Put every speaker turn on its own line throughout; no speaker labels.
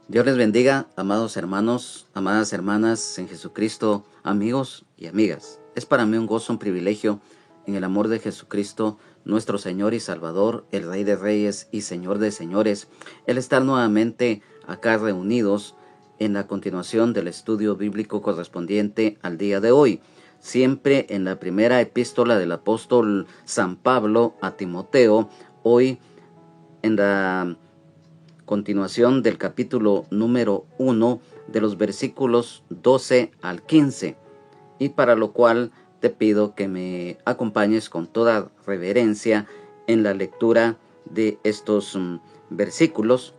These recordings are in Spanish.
Dios les bendiga, amados hermanos, amadas hermanas en Jesucristo, amigos y amigas. Es para mí un gozo, un privilegio en el amor de Jesucristo, nuestro Señor y Salvador, el Rey de Reyes y Señor de Señores, el estar nuevamente acá reunidos en la continuación del estudio bíblico correspondiente al día de hoy, siempre en la primera epístola del apóstol San Pablo a Timoteo, hoy en la continuación del capítulo número 1 de los versículos 12 al 15, y para lo cual te pido que me acompañes con toda reverencia en la lectura de estos versículos,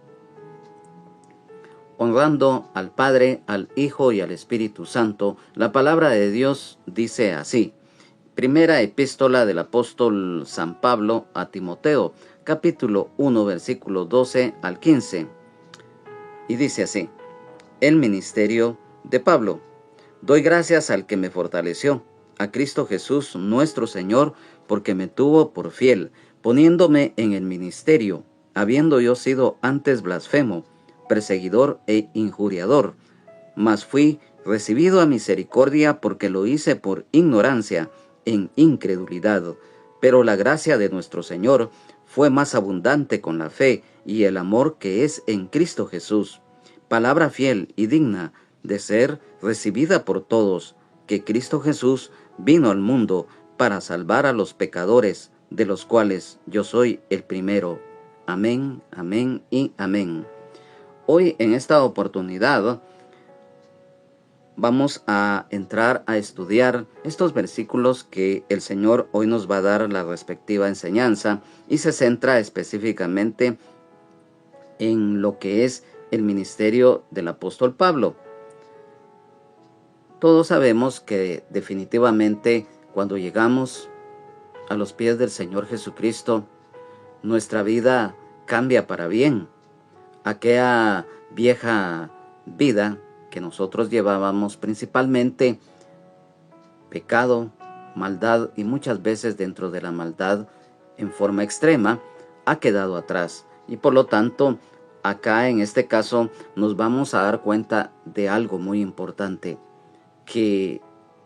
honrando al Padre, al Hijo y al Espíritu Santo. La palabra de Dios dice así: Primera epístola del apóstol San Pablo a Timoteo, capítulo 1, versículo 12 al 15. Y dice así: El ministerio de Pablo. Doy gracias al que me fortaleció, a Cristo Jesús nuestro Señor, porque me tuvo por fiel, poniéndome en el ministerio, habiendo yo sido antes blasfemo, perseguidor e injuriador, mas fui recibido a misericordia porque lo hice por ignorancia, en incredulidad. Pero la gracia de nuestro Señor fue más abundante con la fe y el amor que es en Cristo Jesús. Palabra fiel y digna de ser recibida por todos, que Cristo Jesús vino al mundo para salvar a los pecadores, de los cuales yo soy el primero. Amén, amén y amén. Hoy en esta oportunidad vamos a entrar a estudiar estos versículos que el Señor hoy nos va a dar la respectiva enseñanza, y se centra específicamente en lo que es el ministerio del apóstol Pablo. Todos sabemos que definitivamente cuando llegamos a los pies del Señor Jesucristo, nuestra vida cambia para bien. Aquella vieja vida que nosotros llevábamos, principalmente pecado, maldad, y muchas veces dentro de la maldad en forma extrema, ha quedado atrás. Y por lo tanto, acá en este caso nos vamos a dar cuenta de algo muy importante: que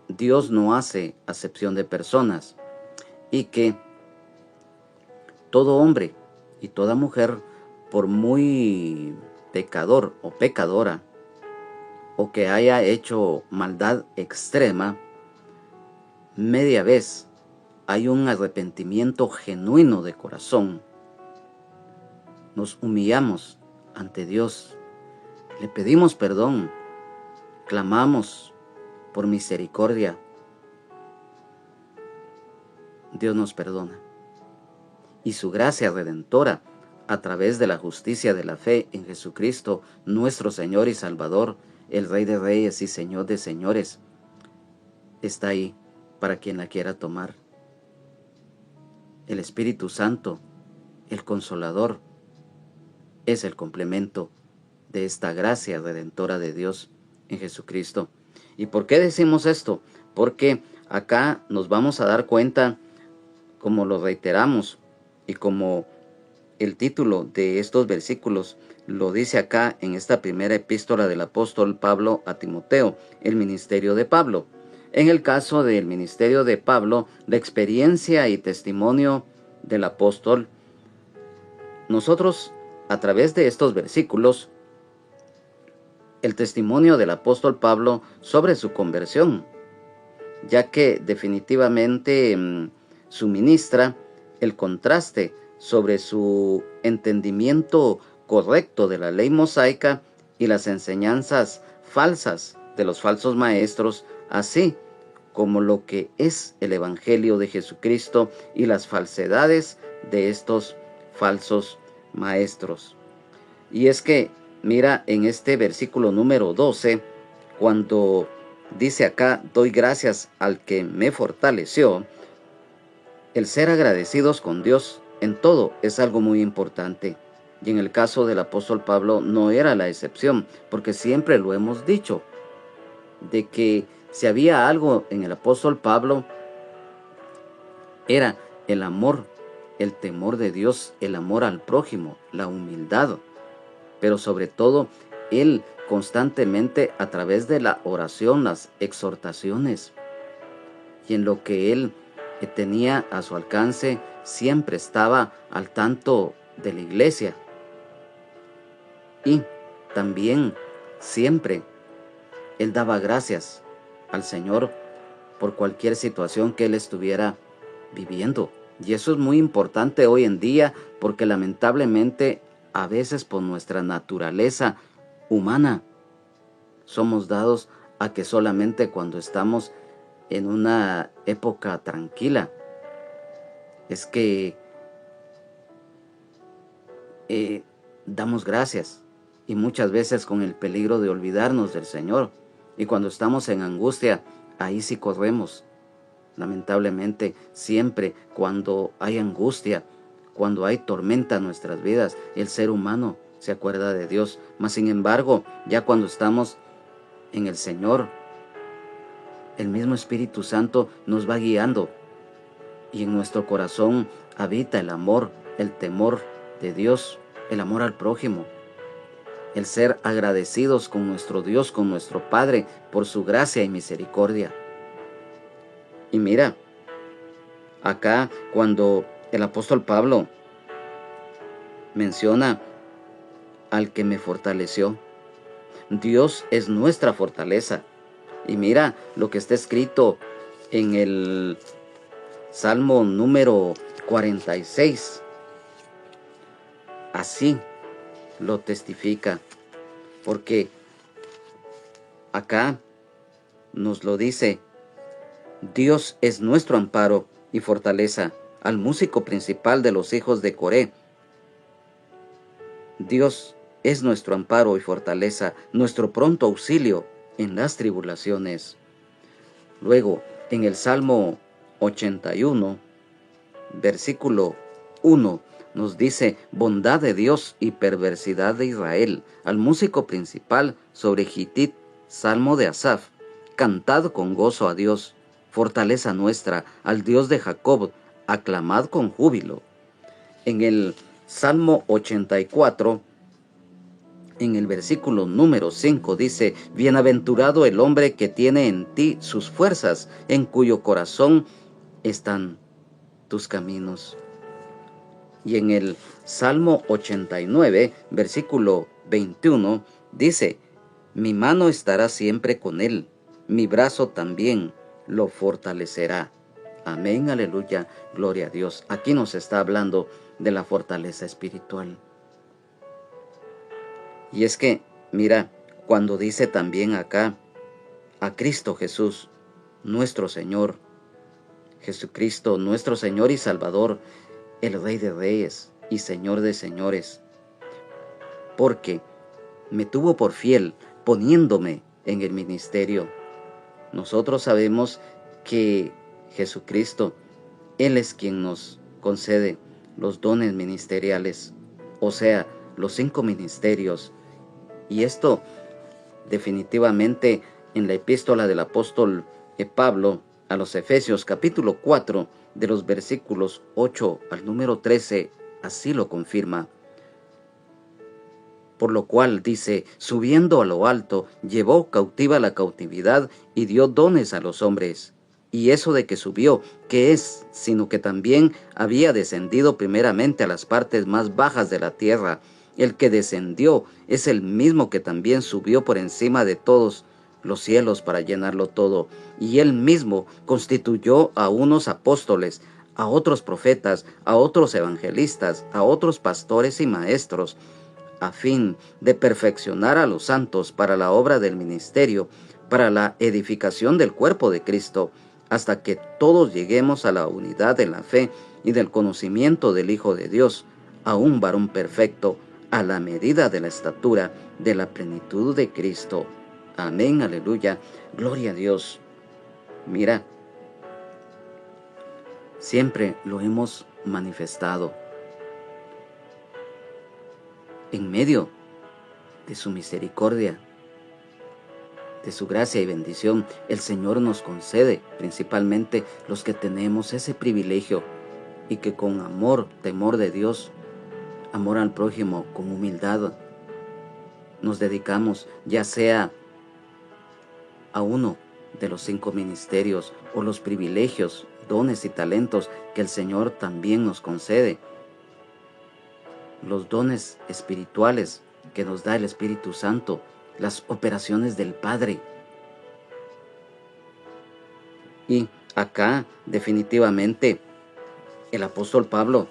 Dios no hace acepción de personas, y que todo hombre y toda mujer, por muy pecador o pecadora, o que haya hecho maldad extrema, media vez hay un arrepentimiento genuino de corazón. Nos humillamos ante Dios, le pedimos perdón, clamamos por misericordia. Dios nos perdona, y su gracia redentora, a través de la justicia de la fe en Jesucristo, nuestro Señor y Salvador, el Rey de Reyes y Señor de Señores, está ahí para quien la quiera tomar. El Espíritu Santo, el Consolador, es el complemento de esta gracia redentora de Dios en Jesucristo. ¿Y por qué decimos esto? Porque acá nos vamos a dar cuenta, como lo reiteramos y como el título de estos versículos lo dice acá en esta primera epístola del apóstol Pablo a Timoteo, el ministerio de Pablo. En el caso del ministerio de Pablo, la experiencia y testimonio del apóstol, nosotros a través de estos versículos, el testimonio del apóstol Pablo sobre su conversión, ya que definitivamente suministra el contraste sobre su entendimiento correcto de la ley mosaica y las enseñanzas falsas de los falsos maestros, así como lo que es el Evangelio de Jesucristo y las falsedades de estos falsos maestros. Y es que, mira, en este versículo número 12, cuando dice acá: doy gracias al que me fortaleció, el ser agradecidos con Dios en todo es algo muy importante. Y en el caso del apóstol Pablo no era la excepción, porque siempre lo hemos dicho, de que si había algo en el apóstol Pablo, era el amor, el temor de Dios, el amor al prójimo, la humildad, pero sobre todo Él constantemente a través de la oración, las exhortaciones y en lo que Él tenía a su alcance, siempre estaba al tanto de la iglesia. Y también siempre Él daba gracias al Señor por cualquier situación que Él estuviera viviendo. Y eso es muy importante hoy en día porque lamentablemente a veces por nuestra naturaleza humana somos dados a que solamente cuando estamos en una época tranquila es que damos gracias, y muchas veces con el peligro de olvidarnos del Señor. Y cuando estamos en angustia, ahí sí corremos. Lamentablemente, siempre cuando hay angustia, cuando hay tormenta en nuestras vidas, el ser humano se acuerda de Dios. Mas sin embargo, ya cuando estamos en el Señor, el mismo Espíritu Santo nos va guiando, y en nuestro corazón habita el amor, el temor de Dios, el amor al prójimo, el ser agradecidos con nuestro Dios, con nuestro Padre, por su gracia y misericordia. Y mira, acá cuando el apóstol Pablo menciona al que me fortaleció, Dios es nuestra fortaleza. Y mira lo que está escrito en el Salmo número 46. Así lo testifica, porque acá nos lo dice: Dios es nuestro amparo y fortaleza. Al músico principal de los hijos de Coré, Dios es nuestro amparo y fortaleza, nuestro pronto auxilio en las tribulaciones. Luego, en el Salmo 81, versículo 1, nos dice: bondad de Dios y perversidad de Israel. Al músico principal sobre Gitit, Salmo de Asaf, cantad con gozo a Dios, fortaleza nuestra, al Dios de Jacob, aclamad con júbilo. En el Salmo 84, en el versículo número 5 dice: bienaventurado el hombre que tiene en ti sus fuerzas, en cuyo corazón están tus caminos. Y en el Salmo 89, versículo 21, dice: mi mano estará siempre con él, mi brazo también lo fortalecerá. Amén, aleluya, gloria a Dios. Aquí nos está hablando de la fortaleza espiritual. Y es que, mira, cuando dice también acá, a Cristo Jesús, nuestro Señor, Jesucristo, nuestro Señor y Salvador, el Rey de Reyes y Señor de Señores, porque me tuvo por fiel poniéndome en el ministerio. Nosotros sabemos que Jesucristo, Él es quien nos concede los dones ministeriales, o sea, los 5 ministerios. Y esto definitivamente en la epístola del apóstol Pablo a los Efesios capítulo 4 de los versículos 8 al número 13 así lo confirma. Por lo cual dice: subiendo a lo alto, llevó cautiva la cautividad y dio dones a los hombres. Y eso de que subió, ¿qué es? Sino que también había descendido primeramente a las partes más bajas de la tierra. El que descendió es el mismo que también subió por encima de todos los cielos para llenarlo todo. Y él mismo constituyó a unos apóstoles, a otros profetas, a otros evangelistas, a otros pastores y maestros, a fin de perfeccionar a los santos para la obra del ministerio, para la edificación del cuerpo de Cristo, hasta que todos lleguemos a la unidad de la fe y del conocimiento del Hijo de Dios, a un varón perfecto, a la medida de la estatura de la plenitud de Cristo. Amén, aleluya, gloria a Dios. Mira, siempre lo hemos manifestado. En medio de su misericordia, de su gracia y bendición, el Señor nos concede, principalmente los que tenemos ese privilegio, y que con amor, temor de Dios, amor al prójimo, con humildad, nos dedicamos, ya sea a uno de los 5 ministerios o los privilegios, dones y talentos que el Señor también nos concede, los dones espirituales que nos da el Espíritu Santo, las operaciones del Padre. Y acá definitivamente el apóstol Pablo,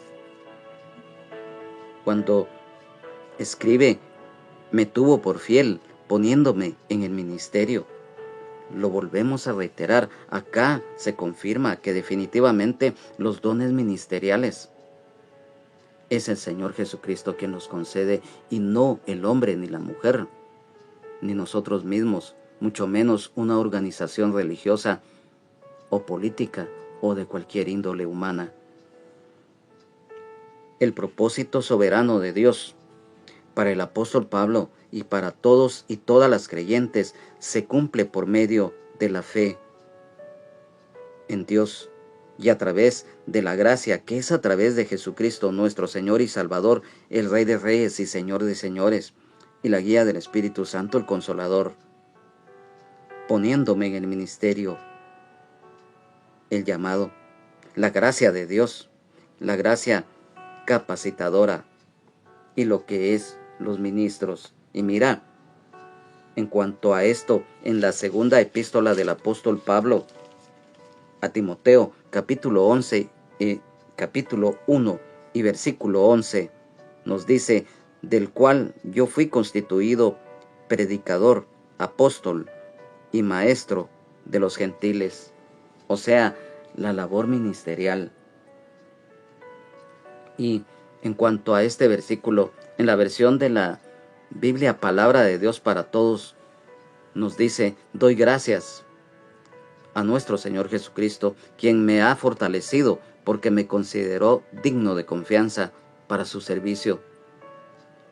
cuando escribe, me tuvo por fiel poniéndome en el ministerio. Lo volvemos a reiterar, acá se confirma que definitivamente los dones ministeriales es el Señor Jesucristo quien los concede y no el hombre ni la mujer, ni nosotros mismos, mucho menos una organización religiosa o política o de cualquier índole humana. El propósito soberano de Dios para el apóstol Pablo y para todos y todas las creyentes se cumple por medio de la fe en Dios y a través de la gracia que es a través de Jesucristo nuestro Señor y Salvador, el Rey de Reyes y Señor de Señores, y la guía del Espíritu Santo, el Consolador, poniéndome en el ministerio, el llamado, la gracia de Dios, la gracia capacitadora y lo que es los ministros. Y mira, en cuanto a esto, en la segunda epístola del apóstol Pablo a Timoteo, capítulo 1 y versículo 11, nos dice, del cual yo fui constituido predicador, apóstol y maestro de los gentiles. O sea, la labor ministerial. Y en cuanto a este versículo, en la versión de la Biblia Palabra de Dios para Todos, nos dice, doy gracias a nuestro Señor Jesucristo, quien me ha fortalecido porque me consideró digno de confianza para su servicio.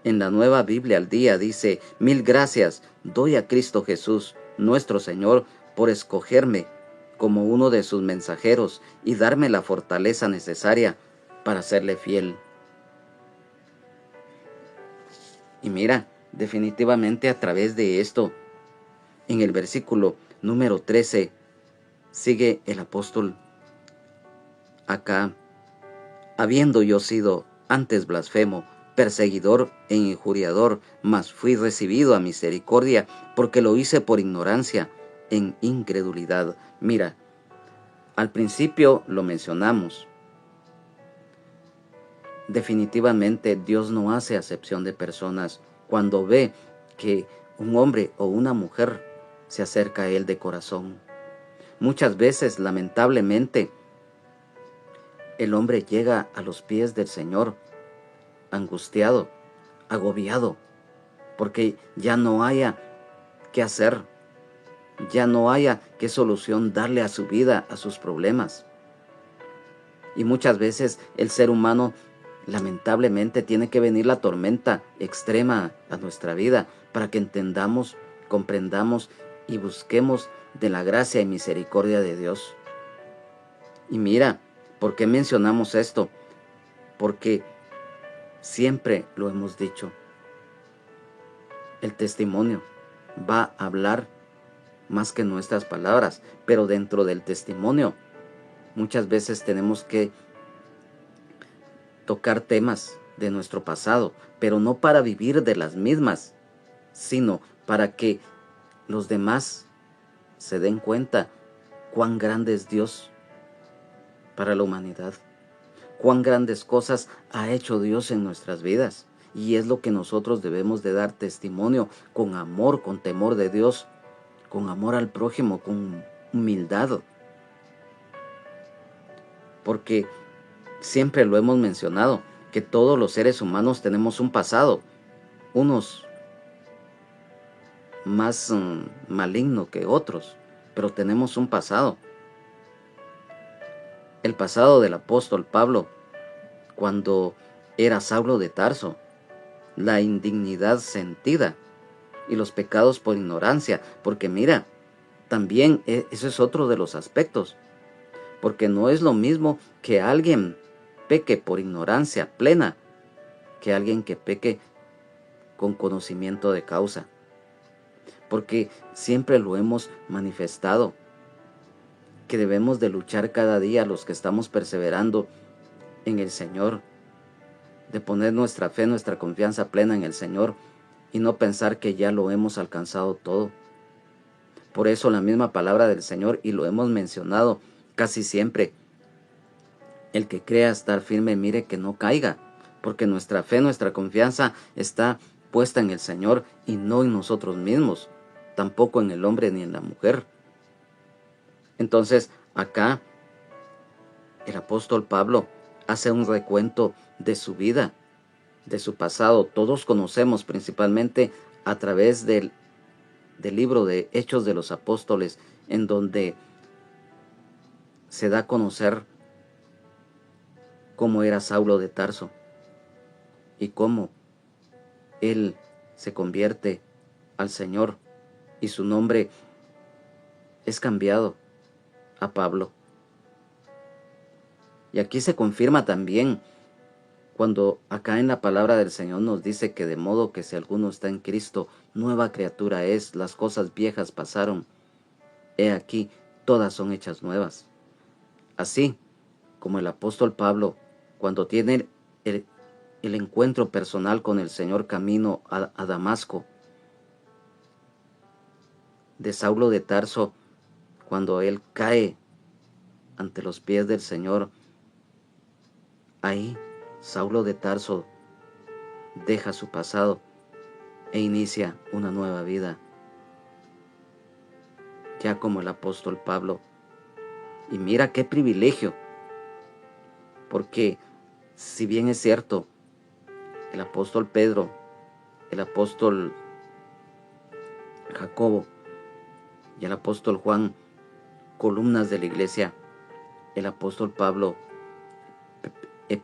En la Nueva Biblia al Día dice, mil gracias doy a Cristo Jesús, nuestro Señor, por escogerme como uno de sus mensajeros y darme la fortaleza necesaria para serle fiel. Y mira, definitivamente a través de esto, en el versículo número 13, sigue el apóstol acá, habiendo yo sido antes blasfemo, perseguidor e injuriador, mas fui recibido a misericordia, porque lo hice por ignorancia, en incredulidad. Mira, al principio lo mencionamos. Definitivamente Dios no hace acepción de personas cuando ve que un hombre o una mujer se acerca a Él de corazón. Muchas veces, lamentablemente, el hombre llega a los pies del Señor angustiado, agobiado, porque ya no haya qué hacer, ya no haya qué solución darle a su vida, a sus problemas. Y muchas veces el ser humano, lamentablemente, tiene que venir la tormenta extrema a nuestra vida para que entendamos, comprendamos y busquemos de la gracia y misericordia de Dios. Y mira, ¿por qué mencionamos esto? Porque siempre lo hemos dicho. El testimonio va a hablar más que nuestras palabras, pero dentro del testimonio muchas veces tenemos que tocar temas de nuestro pasado, pero no para vivir de las mismas, sino para que los demás se den cuenta cuán grande es Dios para la humanidad, cuán grandes cosas ha hecho Dios en nuestras vidas. Y es lo que nosotros debemos de dar testimonio con amor, con temor de Dios, con amor al prójimo, con humildad. Porque siempre lo hemos mencionado, que todos los seres humanos tenemos un pasado, unos más maligno que otros, pero tenemos un pasado. El pasado del apóstol Pablo, cuando era Saulo de Tarso, la indignidad sentida y los pecados por ignorancia, porque mira, también eso es otro de los aspectos, porque no es lo mismo que alguien peque por ignorancia plena que alguien que peque con conocimiento de causa, porque siempre lo hemos manifestado, que debemos de luchar cada día los que estamos perseverando en el Señor, de poner nuestra fe, nuestra confianza plena en el Señor y no pensar que ya lo hemos alcanzado todo. Por eso la misma palabra del Señor, y lo hemos mencionado casi siempre, el que crea estar firme, mire que no caiga, porque nuestra fe, nuestra confianza está puesta en el Señor y no en nosotros mismos, tampoco en el hombre ni en la mujer. Entonces, acá el apóstol Pablo hace un recuento de su vida, de su pasado. Todos conocemos principalmente a través del libro de Hechos de los Apóstoles, en donde se da a conocer cómo era Saulo de Tarso y cómo él se convierte al Señor y su nombre es cambiado a Pablo. Y aquí se confirma también cuando acá en la palabra del Señor nos dice que de modo que si alguno está en Cristo, nueva criatura es, las cosas viejas pasaron, he aquí, todas son hechas nuevas. Así como el apóstol Pablo, cuando tiene el encuentro personal con el Señor camino a Damasco, de Saulo de Tarso, cuando él cae ante los pies del Señor, ahí Saulo de Tarso deja su pasado e inicia una nueva vida, ya como el apóstol Pablo. Y mira qué privilegio, porque si bien es cierto, el apóstol Pedro, el apóstol Jacobo y el apóstol Juan, columnas de la iglesia, el apóstol Pablo,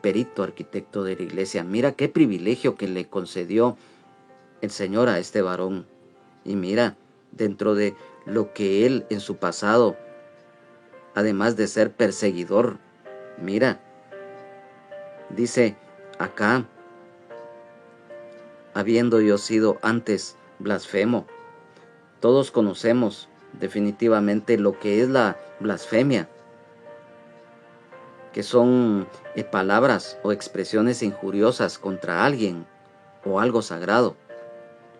perito arquitecto de la iglesia. Mira qué privilegio que le concedió el Señor a este varón. Y mira, dentro de lo que él en su pasado, además de ser perseguidor, mira, dice acá, habiendo yo sido antes blasfemo. Todos conocemos definitivamente lo que es la blasfemia, que son palabras o expresiones injuriosas contra alguien o algo sagrado.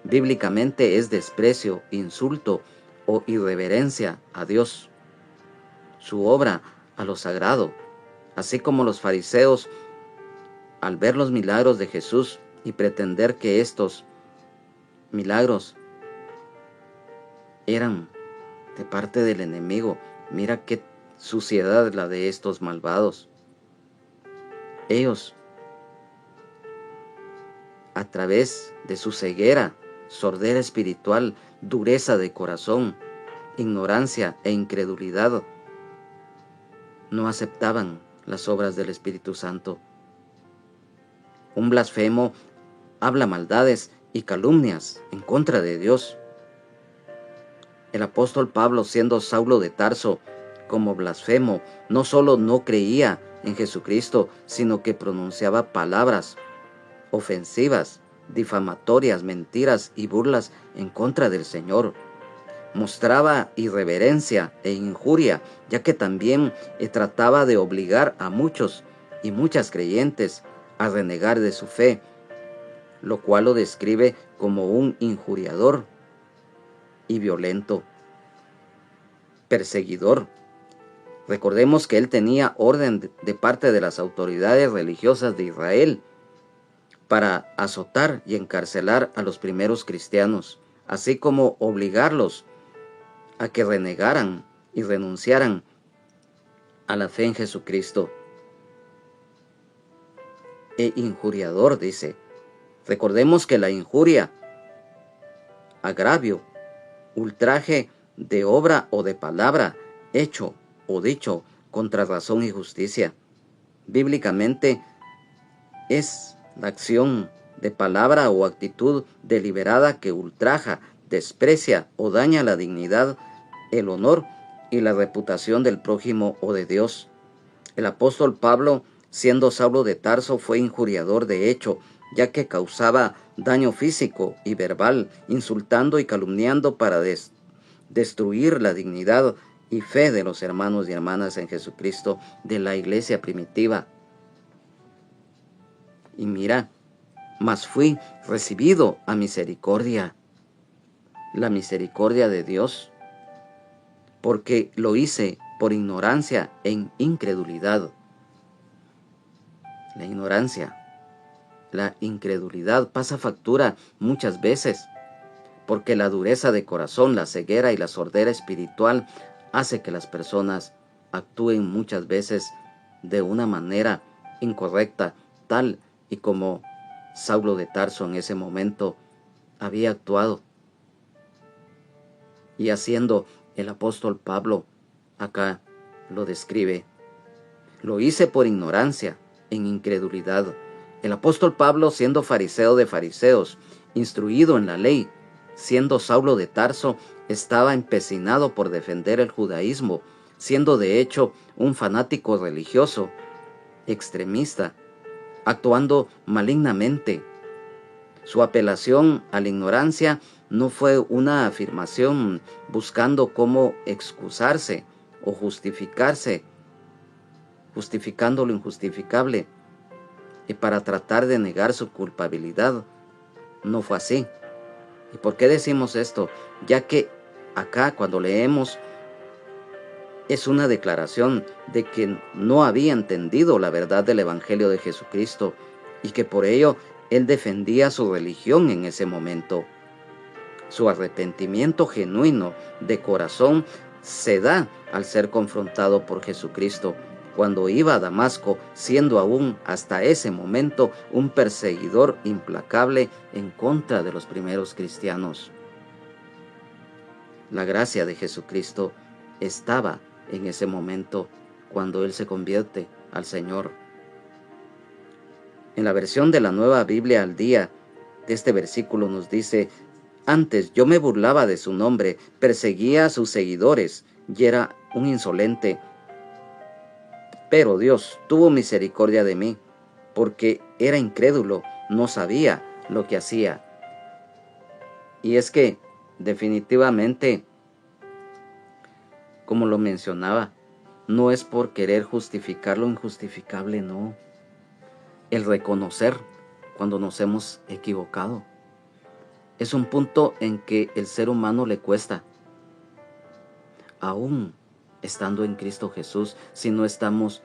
Bíblicamente es desprecio, insulto o irreverencia a Dios, su obra, a lo sagrado, así como los fariseos, al ver los milagros de Jesús y pretender que estos milagros eran de parte del enemigo. Mira qué suciedad la de estos malvados. Ellos, a través de su ceguera, sordera espiritual, dureza de corazón, ignorancia e incredulidad, no aceptaban las obras del Espíritu Santo. Un blasfemo habla maldades y calumnias en contra de Dios. El apóstol Pablo, siendo Saulo de Tarso, como blasfemo, no solo no creía en Jesucristo, sino que pronunciaba palabras ofensivas, difamatorias, mentiras y burlas en contra del Señor. Mostraba irreverencia e injuria, ya que también trataba de obligar a muchos y muchas creyentes a renegar de su fe, lo cual lo describe como un injuriador y violento, perseguidor. Recordemos que él tenía orden de parte de las autoridades religiosas de Israel para azotar y encarcelar a los primeros cristianos, así como obligarlos a que renegaran y renunciaran a la fe en Jesucristo. E injuriador, dice. Recordemos que la injuria, agravio, ultraje de obra o de palabra, hecho o dicho contra razón y justicia, bíblicamente es la acción de palabra o actitud deliberada que ultraja, desprecia o daña la dignidad, el honor y la reputación del prójimo o de Dios. El apóstol Pablo, siendo Saulo de Tarso, fue injuriador de hecho, ya que causaba daño físico y verbal, insultando y calumniando para destruir la dignidad y fe de los hermanos y hermanas en Jesucristo de la iglesia primitiva. Y mira, mas fui recibido a misericordia, la misericordia de Dios, porque lo hice por ignorancia e incredulidad. La incredulidad pasa factura muchas veces, porque la dureza de corazón, la ceguera y la sordera espiritual hace que las personas actúen muchas veces de una manera incorrecta, tal y como Saulo de Tarso en ese momento había actuado. Y haciendo el apóstol Pablo, acá lo describe: lo hice por ignorancia, en incredulidad. El apóstol Pablo, siendo fariseo de fariseos, instruido en la ley, siendo Saulo de Tarso, estaba empecinado por defender el judaísmo, siendo de hecho un fanático religioso, extremista, actuando malignamente. Su apelación a la ignorancia no fue una afirmación buscando cómo excusarse o justificarse, justificando lo injustificable, y para tratar de negar su culpabilidad. No fue así. ¿Y por qué decimos esto? Ya que acá, cuando leemos, es una declaración de que no había entendido la verdad del Evangelio de Jesucristo y que por ello él defendía su religión en ese momento. Su arrepentimiento genuino de corazón se da al ser confrontado por Jesucristo cuando iba a Damasco, siendo aún hasta ese momento un perseguidor implacable en contra de los primeros cristianos. La gracia de Jesucristo estaba en ese momento cuando él se convierte al Señor. En la versión de la Nueva Biblia al Día, de este versículo nos dice: antes yo me burlaba de su nombre, perseguía a sus seguidores y era un insolente. Pero Dios tuvo misericordia de mí, porque era incrédulo, no sabía lo que hacía. Y es que, definitivamente, como lo mencionaba, no es por querer justificar lo injustificable, no. El reconocer cuando nos hemos equivocado es un punto en que el ser humano le cuesta, aún estando en Cristo Jesús. Si no estamos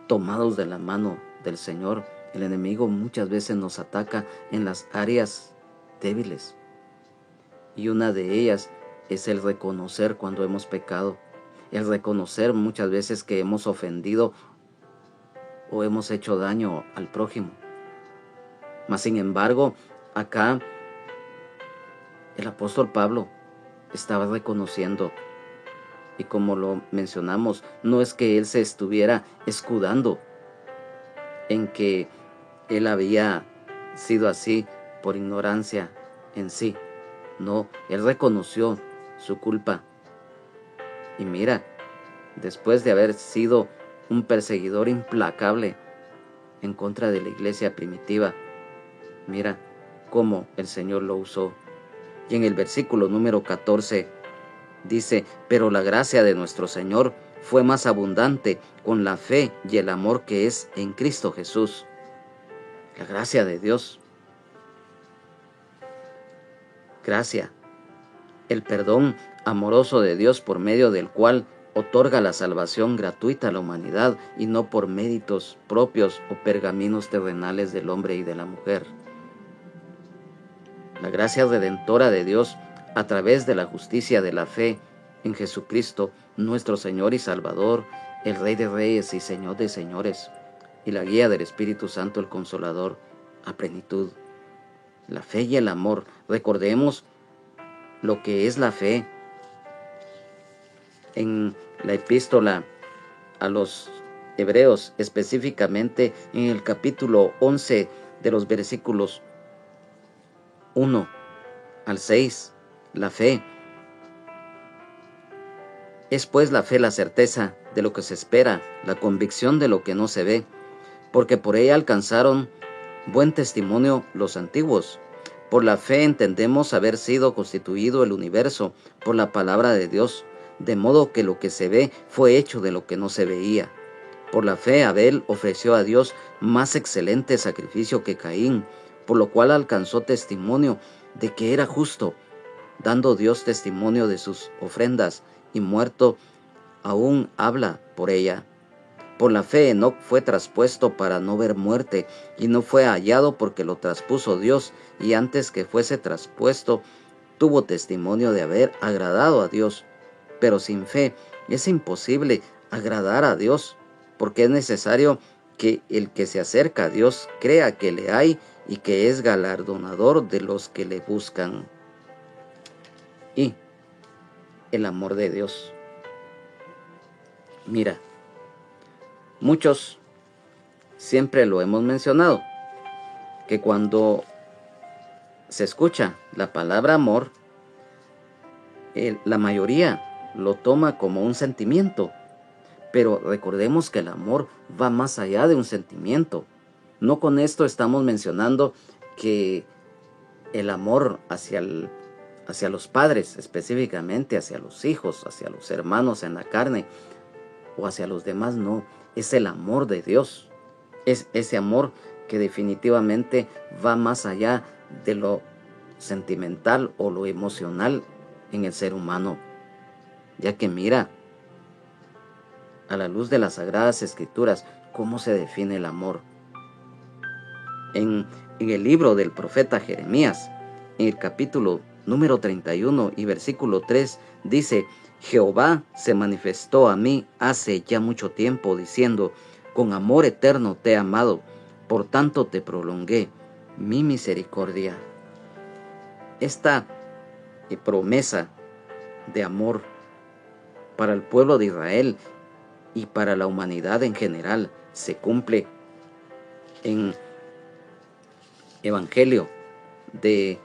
tomados de la mano del Señor, el enemigo muchas veces nos ataca en las áreas débiles, y una de ellas es el reconocer cuando hemos pecado, el reconocer muchas veces que hemos ofendido o hemos hecho daño al prójimo. Mas sin embargo, acá el apóstol Pablo estaba reconociendo, y como lo mencionamos, no es que él se estuviera escudando en que él había sido así por ignorancia en sí. No, él reconoció su culpa. Y mira, después de haber sido un perseguidor implacable en contra de la iglesia primitiva, mira cómo el Señor lo usó. Y en el versículo número 14 dice: pero la gracia de nuestro Señor fue más abundante con la fe y el amor que es en Cristo Jesús. La gracia de Dios. Gracia. El perdón amoroso de Dios por medio del cual otorga la salvación gratuita a la humanidad y no por méritos propios o pergaminos terrenales del hombre y de la mujer. La gracia redentora de Dios a través de la justicia de la fe en Jesucristo, nuestro Señor y Salvador, el Rey de Reyes y Señor de Señores, y la guía del Espíritu Santo, el Consolador, a plenitud. La fe y el amor. Recordemos lo que es la fe. En la epístola a los Hebreos, específicamente en el capítulo 11 de los versículos 1 al 6, la fe. Es pues la fe la certeza de lo que se espera, la convicción de lo que no se ve, porque por ella alcanzaron buen testimonio los antiguos. Por la fe entendemos haber sido constituido el universo por la palabra de Dios, de modo que lo que se ve fue hecho de lo que no se veía. Por la fe Abel ofreció a Dios más excelente sacrificio que Caín, por lo cual alcanzó testimonio de que era justo, dando Dios testimonio de sus ofrendas, y muerto aún habla por ella. Por la fe Enoc fue traspuesto para no ver muerte, y no fue hallado porque lo traspuso Dios, y antes que fuese traspuesto, tuvo testimonio de haber agradado a Dios. Pero sin fe es imposible agradar a Dios, porque es necesario que el que se acerca a Dios crea que le hay y que es galardonador de los que le buscan. Y el amor de Dios. Mira, muchos siempre lo hemos mencionado, que cuando se escucha la palabra amor, la mayoría lo toma como un sentimiento, pero recordemos que el amor va más allá de un sentimiento. No con esto estamos mencionando que el amor hacia los padres, específicamente hacia los hijos, hacia los hermanos en la carne o hacia los demás, no, es el amor de Dios. Es ese amor que definitivamente va más allá de lo sentimental o lo emocional en el ser humano, ya que mira, a la luz de las Sagradas Escrituras, cómo se define el amor. En el libro del profeta Jeremías, en el capítulo número 31 y versículo 3, dice: Jehová se manifestó a mí hace ya mucho tiempo, diciendo: con amor eterno te he amado, por tanto te prolongué mi misericordia. Esta promesa de amor para el pueblo de Israel y para la humanidad en general se cumple en Evangelio de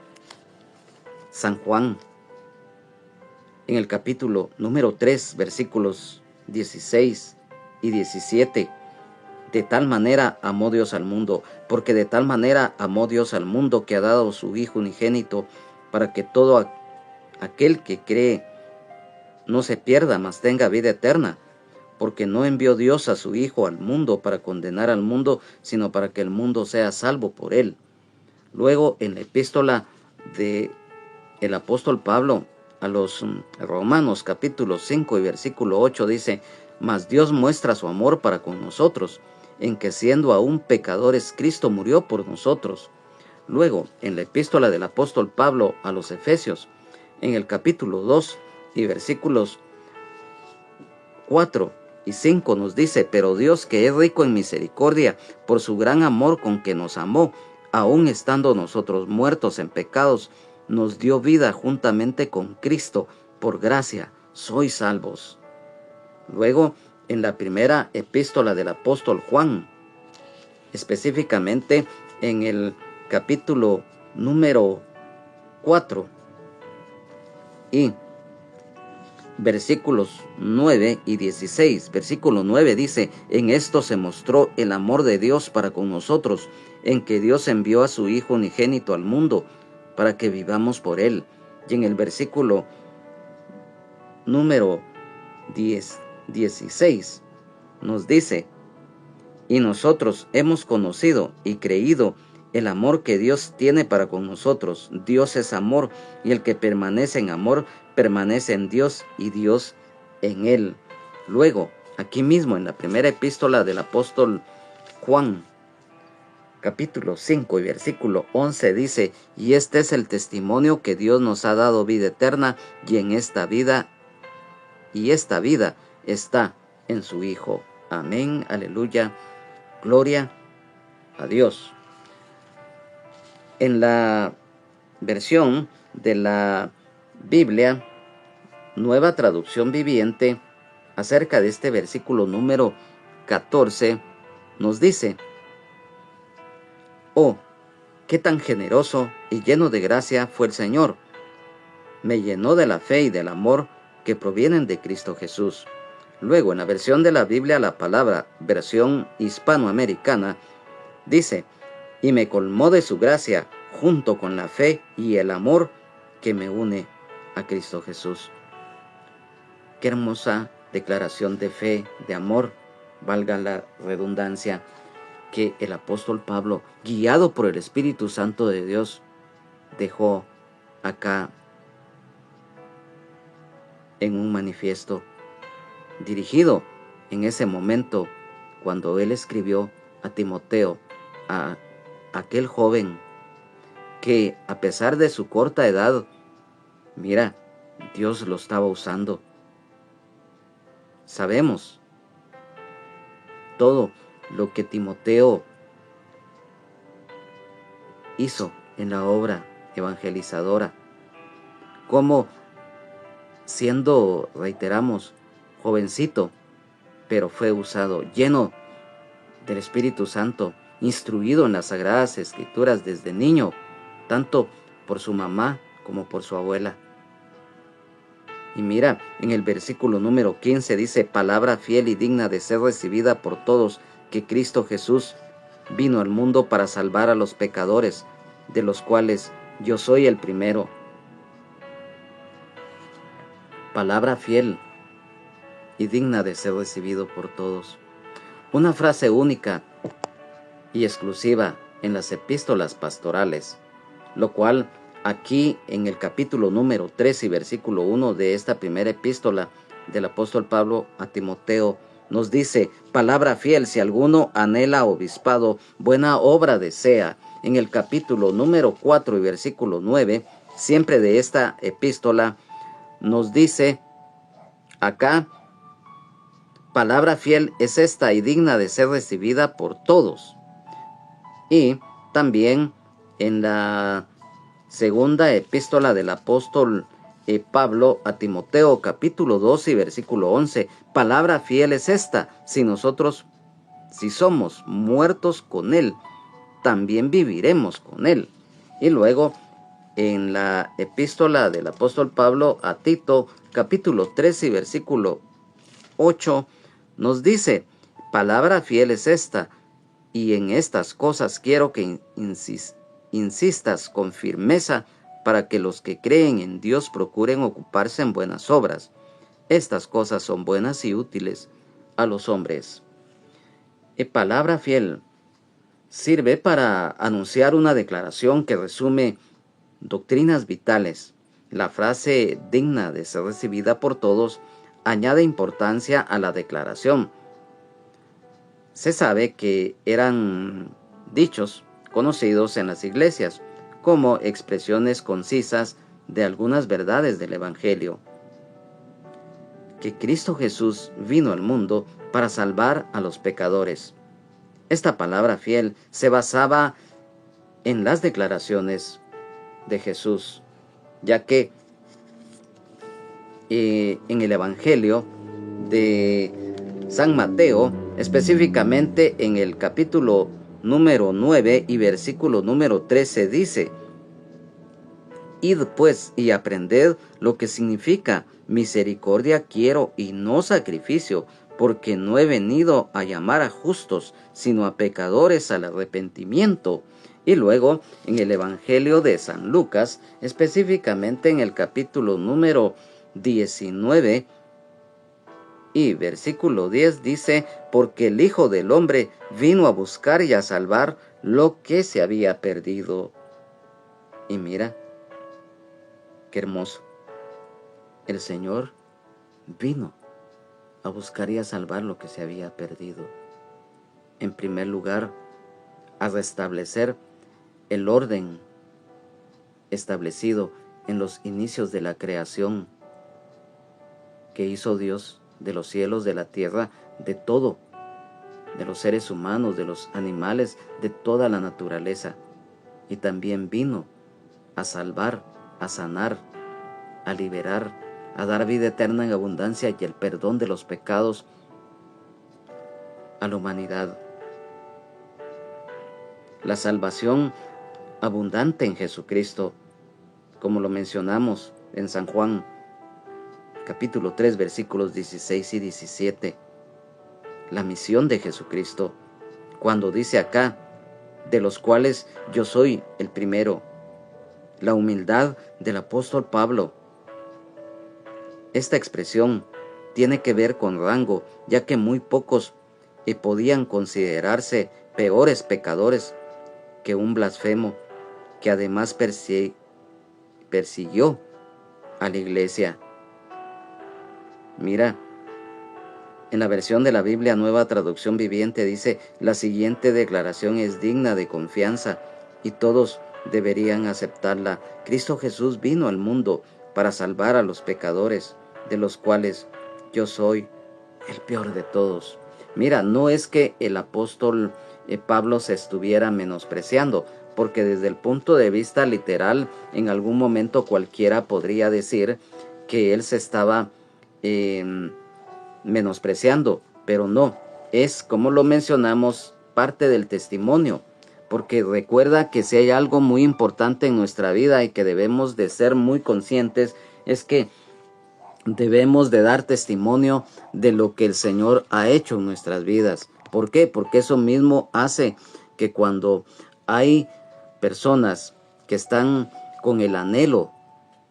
San Juan, en el capítulo número 3, versículos 16 y 17. De tal manera amó Dios al mundo, porque de tal manera amó Dios al mundo, que ha dado su Hijo unigénito, para que todo aquel que cree no se pierda, mas tenga vida eterna. Porque no envió Dios a su Hijo al mundo para condenar al mundo, sino para que el mundo sea salvo por él. Luego, en la epístola del apóstol Pablo a los Romanos, capítulo 5 y versículo 8, dice: mas Dios muestra su amor para con nosotros, en que siendo aún pecadores, Cristo murió por nosotros. Luego, en la epístola del apóstol Pablo a los Efesios, en el capítulo 2 y versículos 4 y 5 nos dice: pero Dios, que es rico en misericordia, por su gran amor con que nos amó, aun estando nosotros muertos en pecados, nos dio vida juntamente con Cristo. Por gracia sois salvos. Luego, en la primera epístola del apóstol Juan, específicamente en el capítulo número 4 y versículos 9 y 16. Versículo 9 dice: en esto se mostró el amor de Dios para con nosotros, en que Dios envió a su Hijo unigénito al mundo para que vivamos por él. Y en el versículo número 16 nos dice: y nosotros hemos conocido y creído el amor que Dios tiene para con nosotros. Dios es amor, y el que permanece en amor permanece en Dios y Dios en él. Luego, aquí mismo en la primera epístola del apóstol Juan, capítulo 5 y versículo 11 dice: y este es el testimonio que Dios nos ha dado vida eterna, y esta vida está en su Hijo. Amén, aleluya, gloria a Dios. En la versión de la Biblia, Nueva Traducción Viviente, acerca de este versículo número 14, nos dice: oh, qué tan generoso y lleno de gracia fue el Señor. Me llenó de la fe y del amor que provienen de Cristo Jesús. Luego, en la versión de la Biblia, la palabra versión hispanoamericana, dice: y me colmó de su gracia, junto con la fe y el amor que me une a Cristo Jesús. Qué hermosa declaración de fe, de amor, valga la redundancia, que el apóstol Pablo, guiado por el Espíritu Santo de Dios, dejó acá en un manifiesto dirigido en ese momento cuando él escribió a Timoteo, a aquel joven que a pesar de su corta edad, mira, Dios lo estaba usando. Sabemos todo lo que Timoteo hizo en la obra evangelizadora, como siendo, reiteramos, jovencito, pero fue usado, lleno del Espíritu Santo, instruido en las Sagradas Escrituras desde niño, tanto por su mamá como por su abuela. Y mira, en el versículo número 15 dice, palabra fiel y digna de ser recibida por todos, que Cristo Jesús vino al mundo para salvar a los pecadores, de los cuales yo soy el primero. Palabra fiel y digna de ser recibido por todos. Una frase única y exclusiva en las epístolas pastorales, lo cual aquí en el capítulo número 3 y versículo 1 de esta primera epístola del apóstol Pablo a Timoteo nos dice, palabra fiel, si alguno anhela obispado, buena obra desea. En el capítulo número 4 y versículo 9, siempre de esta epístola, nos dice acá, palabra fiel es esta y digna de ser recibida por todos. Y también en la segunda epístola del apóstol Pablo a Timoteo, capítulo 12 y versículo 11, palabra fiel es esta, si somos muertos con él, también viviremos con él. Y luego en la epístola del apóstol Pablo a Tito, capítulo 13 y versículo 8, nos dice, palabra fiel es esta, y en estas cosas quiero que insistas con firmeza para que los que creen en Dios procuren ocuparse en buenas obras. Estas cosas son buenas y útiles a los hombres. Palabra fiel sirve para anunciar una declaración que resume doctrinas vitales. La frase digna de ser recibida por todos añade importancia a la declaración. Se sabe que eran dichos conocidos en las iglesias como expresiones concisas de algunas verdades del Evangelio. Que Cristo Jesús vino al mundo para salvar a los pecadores. Esta palabra fiel se basaba en las declaraciones de Jesús, ya que en el Evangelio de San Mateo, específicamente en el capítulo número 9 y versículo número 13 dice, id pues y aprended lo que significa misericordia quiero y no sacrificio, porque no he venido a llamar a justos, sino a pecadores al arrepentimiento. Y luego en el Evangelio de San Lucas, específicamente en el capítulo número 19 y versículo 10 dice, porque el Hijo del Hombre vino a buscar y a salvar lo que se había perdido. Y mira, qué hermoso. El Señor vino a buscar y a salvar lo que se había perdido. En primer lugar, a restablecer el orden establecido en los inicios de la creación que hizo Dios de los cielos, de la tierra, de todo, de los seres humanos, de los animales, de toda la naturaleza. Y también vino a salvar, a sanar, a liberar, a dar vida eterna en abundancia y el perdón de los pecados a la humanidad. La salvación abundante en Jesucristo, como lo mencionamos en San Juan, capítulo 3, versículos 16 y 17. La misión de Jesucristo, cuando dice acá, de los cuales yo soy el primero. La humildad del apóstol Pablo. Esta expresión tiene que ver con rango, ya que muy pocos podían considerarse peores pecadores que un blasfemo, que además persiguió a la iglesia. Mira, en la versión de la Biblia Nueva Traducción Viviente dice: la siguiente declaración es digna de confianza y todos deberían aceptarla. Cristo Jesús vino al mundo para salvar a los pecadores, de los cuales yo soy el peor de todos. Mira, no es que el apóstol Pablo se estuviera menospreciando, porque desde el punto de vista literal, en algún momento cualquiera podría decir que él se estaba menospreciando, pero no, es, como lo mencionamos, parte del testimonio, porque recuerda que si hay algo muy importante en nuestra vida y que debemos de ser muy conscientes, es que debemos de dar testimonio de lo que el Señor ha hecho en nuestras vidas. ¿Por qué? Porque eso mismo hace que cuando hay personas que están con el anhelo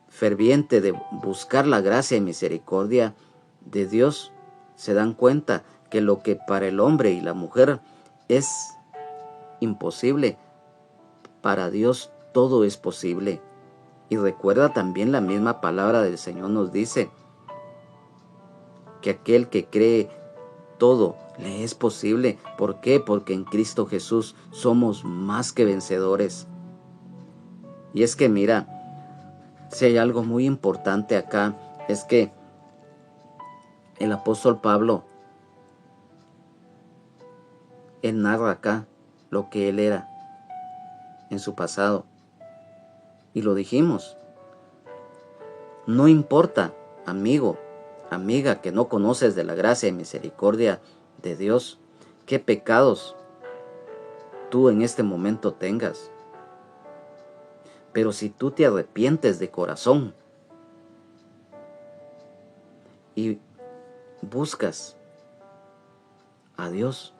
ferviente de buscar la gracia y misericordia de Dios, se dan cuenta que lo que para el hombre y la mujer es imposible, para Dios todo es posible. Y recuerda también la misma palabra del Señor nos dice que aquel que cree todo le es posible. ¿Por qué? Porque en Cristo Jesús somos más que vencedores. Y es que mira, si hay algo muy importante acá, es que el apóstol Pablo, él narra acá lo que él era en su pasado. Y lo dijimos, no importa, amigo, amiga, que no conoces de la gracia y misericordia de Dios, qué pecados tú en este momento tengas. Pero si tú te arrepientes de corazón y buscas a Dios,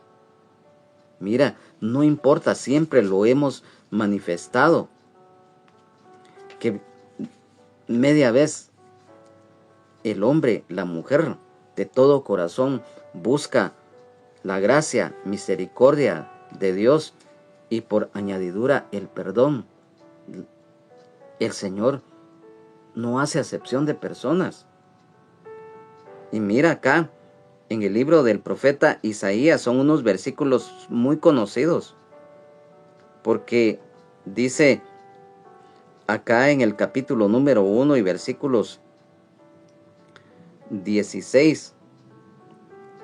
mira, no importa, siempre lo hemos manifestado, que media vez el hombre, la mujer, de todo corazón busca la gracia, misericordia de Dios y por añadidura el perdón. El Señor no hace acepción de personas. Y mira acá, en el libro del profeta Isaías, son unos versículos muy conocidos, porque dice acá en el capítulo número 1 y versículos 16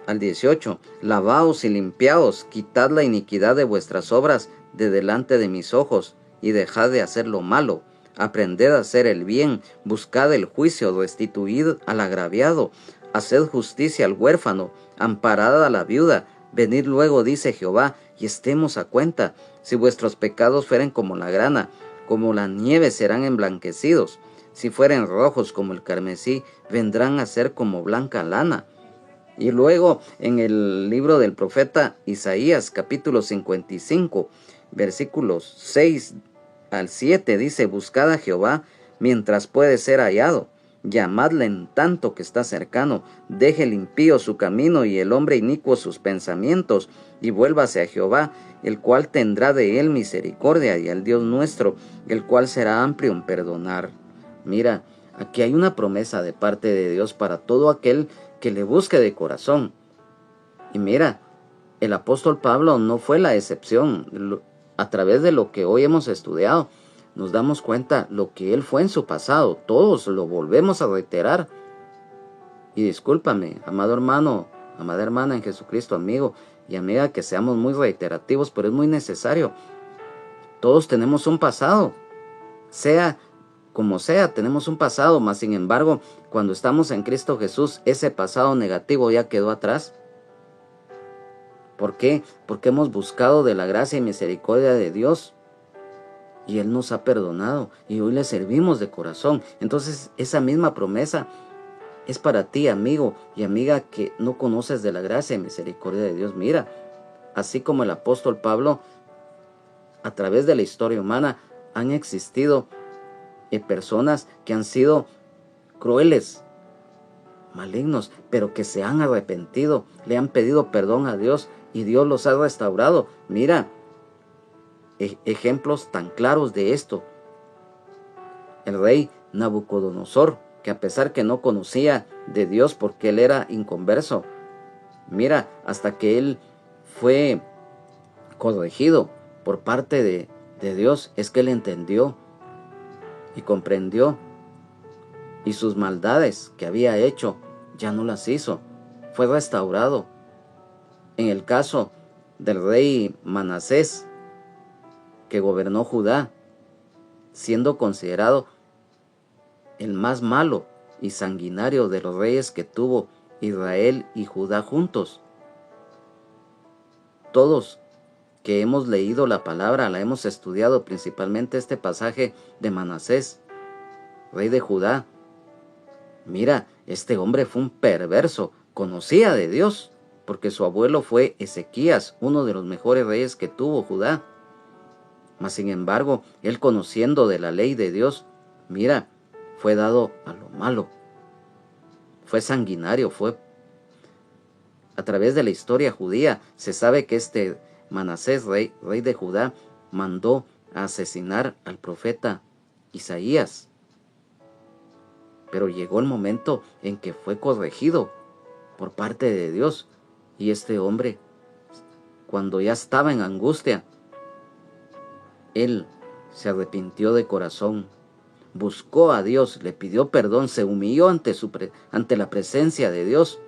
al 18, lavaos y limpiaos, quitad la iniquidad de vuestras obras de delante de mis ojos, y dejad de hacer lo malo, aprended a hacer el bien, buscad el juicio, restituid al agraviado, haced justicia al huérfano, amparad a la viuda, venid luego, dice Jehová, y estemos a cuenta. Si vuestros pecados fueren como la grana, como la nieve serán emblanquecidos, si fueren rojos como el carmesí, vendrán a ser como blanca lana. Y luego en el libro del profeta Isaías, capítulo 55, versículos 6 al 7, dice: buscad a Jehová mientras puede ser hallado, llamadle en tanto que está cercano, deje el impío su camino y el hombre inicuo sus pensamientos, y vuélvase a Jehová, el cual tendrá de él misericordia, y al Dios nuestro, el cual será amplio en perdonar. Mira, aquí hay una promesa de parte de Dios para todo aquel que le busque de corazón. Y mira, el apóstol Pablo no fue la excepción. A través de lo que hoy hemos estudiado, nos damos cuenta lo que él fue en su pasado. Todos lo volvemos a reiterar. Y discúlpame, amado hermano, amada hermana en Jesucristo, amigo y amiga, que seamos muy reiterativos, pero es muy necesario. Todos tenemos un pasado, sea como sea, tenemos un pasado, mas sin embargo, cuando estamos en Cristo Jesús, ese pasado negativo ya quedó atrás. ¿Por qué? Porque hemos buscado de la gracia y misericordia de Dios, y Él nos ha perdonado, y hoy le servimos de corazón. Entonces, esa misma promesa es para ti, amigo y amiga, que no conoces de la gracia y misericordia de Dios. Mira, así como el apóstol Pablo a través de la historia humana han existido personas que han sido crueles, malignos, pero que se han arrepentido, le han pedido perdón a Dios y Dios los ha restaurado. Mira, ejemplos tan claros de esto. El rey Nabucodonosor, que a pesar que no conocía de Dios porque él era inconverso, mira, hasta que él fue corregido por parte de Dios, es que él entendió y comprendió, y sus maldades que había hecho ya no las hizo, fue restaurado. En el caso del rey Manasés, que gobernó Judá, siendo considerado el más malo y sanguinario de los reyes que tuvo Israel y Judá juntos. Todos que hemos leído la palabra, la hemos estudiado, principalmente este pasaje de Manasés, rey de Judá. Mira, este hombre fue un perverso, conocía de Dios, porque su abuelo fue Ezequías, uno de los mejores reyes que tuvo Judá. Mas sin embargo, él conociendo de la ley de Dios, mira, fue dado a lo malo. Fue sanguinario, fue a través de la historia judía. Se sabe que este Manasés, rey de Judá, mandó a asesinar al profeta Isaías. Pero llegó el momento en que fue corregido por parte de Dios. Y este hombre, cuando ya estaba en angustia, él se arrepintió de corazón, buscó a Dios, le pidió perdón, se humilló ante la presencia de Dios.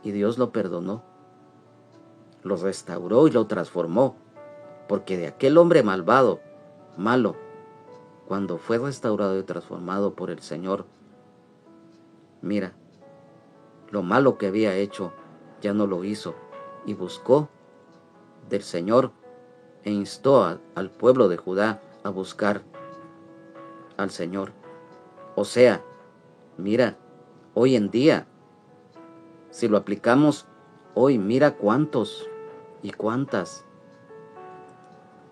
Y Dios lo perdonó, lo restauró y lo transformó. Porque de aquel hombre malvado, malo, cuando fue restaurado y transformado por el Señor, mira, lo malo que había hecho ya no lo hizo, y buscó del Señor e instó al pueblo de Judá a buscar al Señor. O sea, mira, hoy en día, si lo aplicamos hoy, mira cuántos y cuántas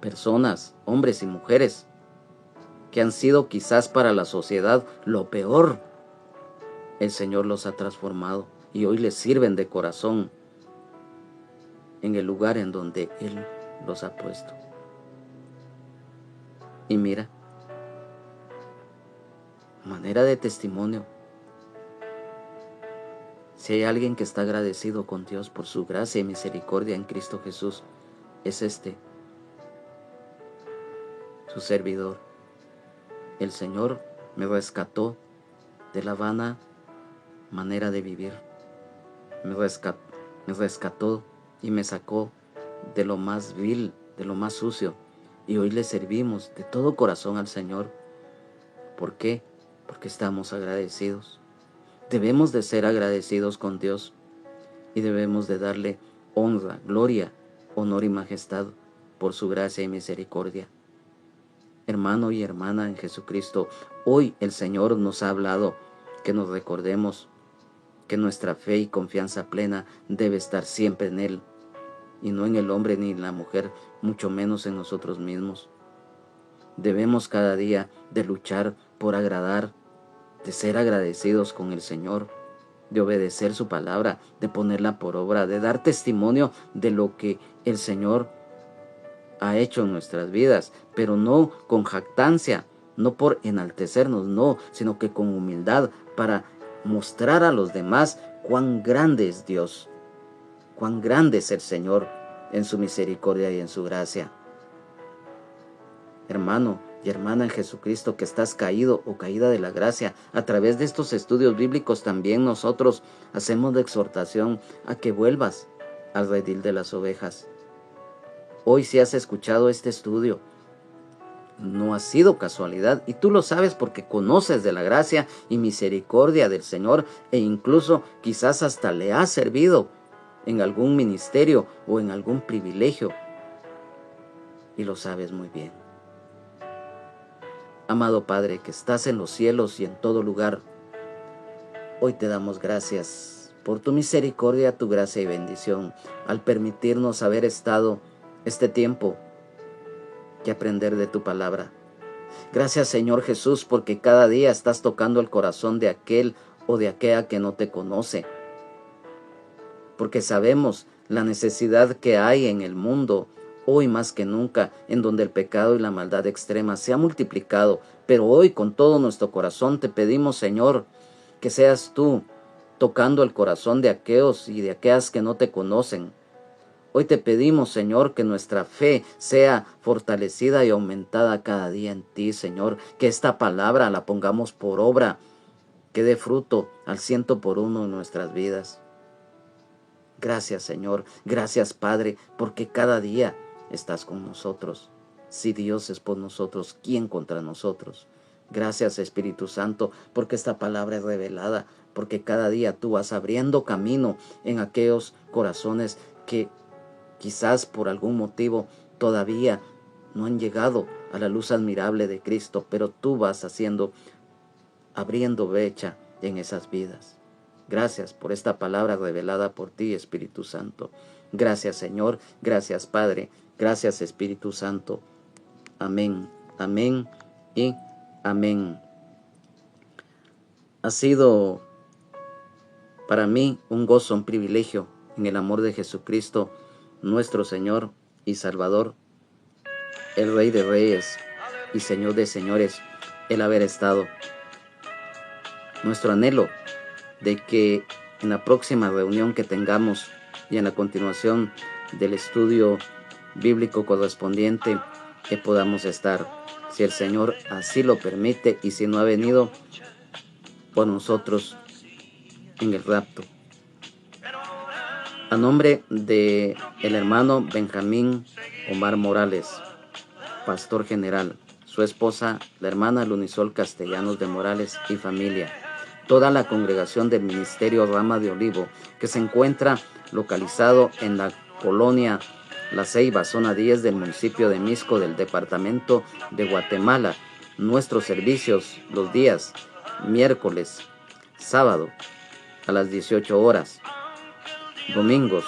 personas, hombres y mujeres, que han sido quizás para la sociedad lo peor, el Señor los ha transformado y hoy les sirven de corazón en el lugar en donde Él los ha puesto. Y mira, manera de testimonio, si hay alguien que está agradecido con Dios por su gracia y misericordia en Cristo Jesús, es su servidor. El Señor me rescató de la vana manera de vivir. Me rescató y me sacó de lo más vil, de lo más sucio. Y hoy le servimos de todo corazón al Señor. ¿Por qué? Porque estamos agradecidos. Debemos de ser agradecidos con Dios y debemos de darle honra, gloria, honor y majestad por su gracia y misericordia. Hermano y hermana en Jesucristo, hoy el Señor nos ha hablado que nos recordemos que nuestra fe y confianza plena debe estar siempre en Él, y no en el hombre ni en la mujer, mucho menos en nosotros mismos. Debemos cada día de luchar por agradar, de ser agradecidos con el Señor, de obedecer su palabra, de ponerla por obra, de dar testimonio de lo que el Señor ha hecho en nuestras vidas, pero no con jactancia, no por enaltecernos, no, sino que con humildad, para mostrar a los demás cuán grande es Dios, cuán grande es el Señor en su misericordia y en su gracia. Hermano y hermana en Jesucristo que estás caído o caída de la gracia, a través de estos estudios bíblicos también nosotros hacemos la exhortación a que vuelvas al redil de las ovejas. Hoy, si has escuchado este estudio, no ha sido casualidad, y tú lo sabes porque conoces de la gracia y misericordia del Señor, e incluso quizás hasta le has servido en algún ministerio o en algún privilegio, y lo sabes muy bien. Amado Padre, que estás en los cielos y en todo lugar, hoy te damos gracias por tu misericordia, tu gracia y bendición, al permitirnos haber estado este tiempo que aprender de tu palabra. Gracias, Señor Jesús, porque cada día estás tocando el corazón de aquel o de aquella que no te conoce. Porque sabemos la necesidad que hay en el mundo, hoy más que nunca, en donde el pecado y la maldad extrema se ha multiplicado. Pero hoy con todo nuestro corazón te pedimos, Señor, que seas tú tocando el corazón de aquellos y de aquellas que no te conocen. Hoy te pedimos, Señor, que nuestra fe sea fortalecida y aumentada cada día en ti, Señor. Que esta palabra la pongamos por obra, que dé fruto al 100% en nuestras vidas. Gracias, Señor. Gracias, Padre, porque cada día estás con nosotros. Si Dios es por nosotros, ¿quién contra nosotros? Gracias, Espíritu Santo, porque esta palabra es revelada, porque cada día tú vas abriendo camino en aquellos corazones que quizás por algún motivo todavía no han llegado a la luz admirable de Cristo, pero tú vas abriendo brecha en esas vidas. Gracias por esta palabra revelada por ti, Espíritu Santo. Gracias, Señor. Gracias, Padre. Gracias, Espíritu Santo. Amén, amén y amén. Ha sido para mí un gozo, un privilegio en el amor de Jesucristo, nuestro Señor y Salvador, el Rey de Reyes y Señor de Señores, el haber estado. Nuestro anhelo de que en la próxima reunión que tengamos y en la continuación del estudio bíblico correspondiente que podamos estar, si el Señor así lo permite y si no ha venido por nosotros en el rapto. A nombre de el hermano Benjamín Omar Morales, pastor general, su esposa, la hermana Lunisol Castellanos de Morales y familia, toda la congregación del Ministerio Rama de Olivo, que se encuentra localizado en la colonia La Ceiba, zona 10 del municipio de Misco, del departamento de Guatemala. Nuestros servicios los días miércoles, sábado a las 18 horas, domingos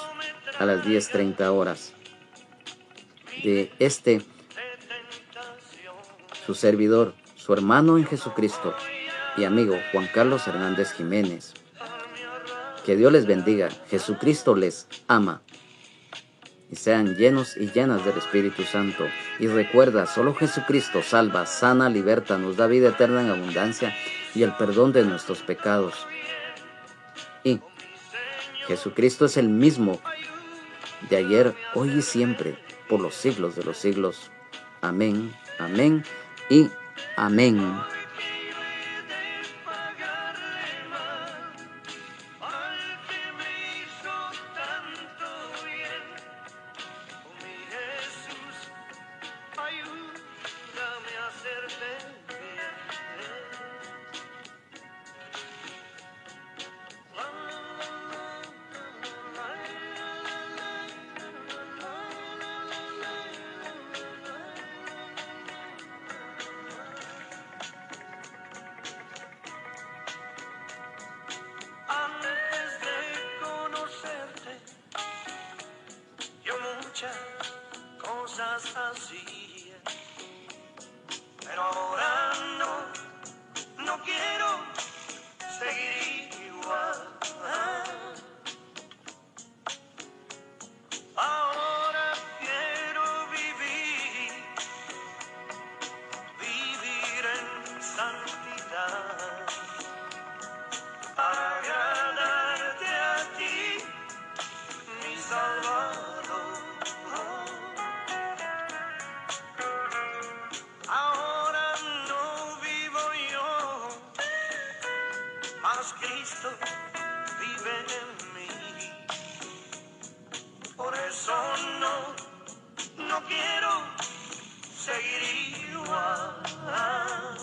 a las 10:30 horas. De su servidor, su hermano en Jesucristo y amigo Juan Carlos Hernández Jiménez. Que Dios les bendiga. Jesucristo les ama. Y sean llenos y llenas del Espíritu Santo. Y recuerda, solo Jesucristo salva, sana, liberta, nos da vida eterna en abundancia y el perdón de nuestros pecados. Y Jesucristo es el mismo de ayer, hoy y siempre, por los siglos de los siglos. Amén, amén y amén.
Cosas así, pero ahora no quiero seguir igual. Ahora quiero vivir en santidad, para agradarte a ti, mi Salvador. Ahora no vivo yo, mas Cristo vive en mí. Por eso no quiero seguir igual.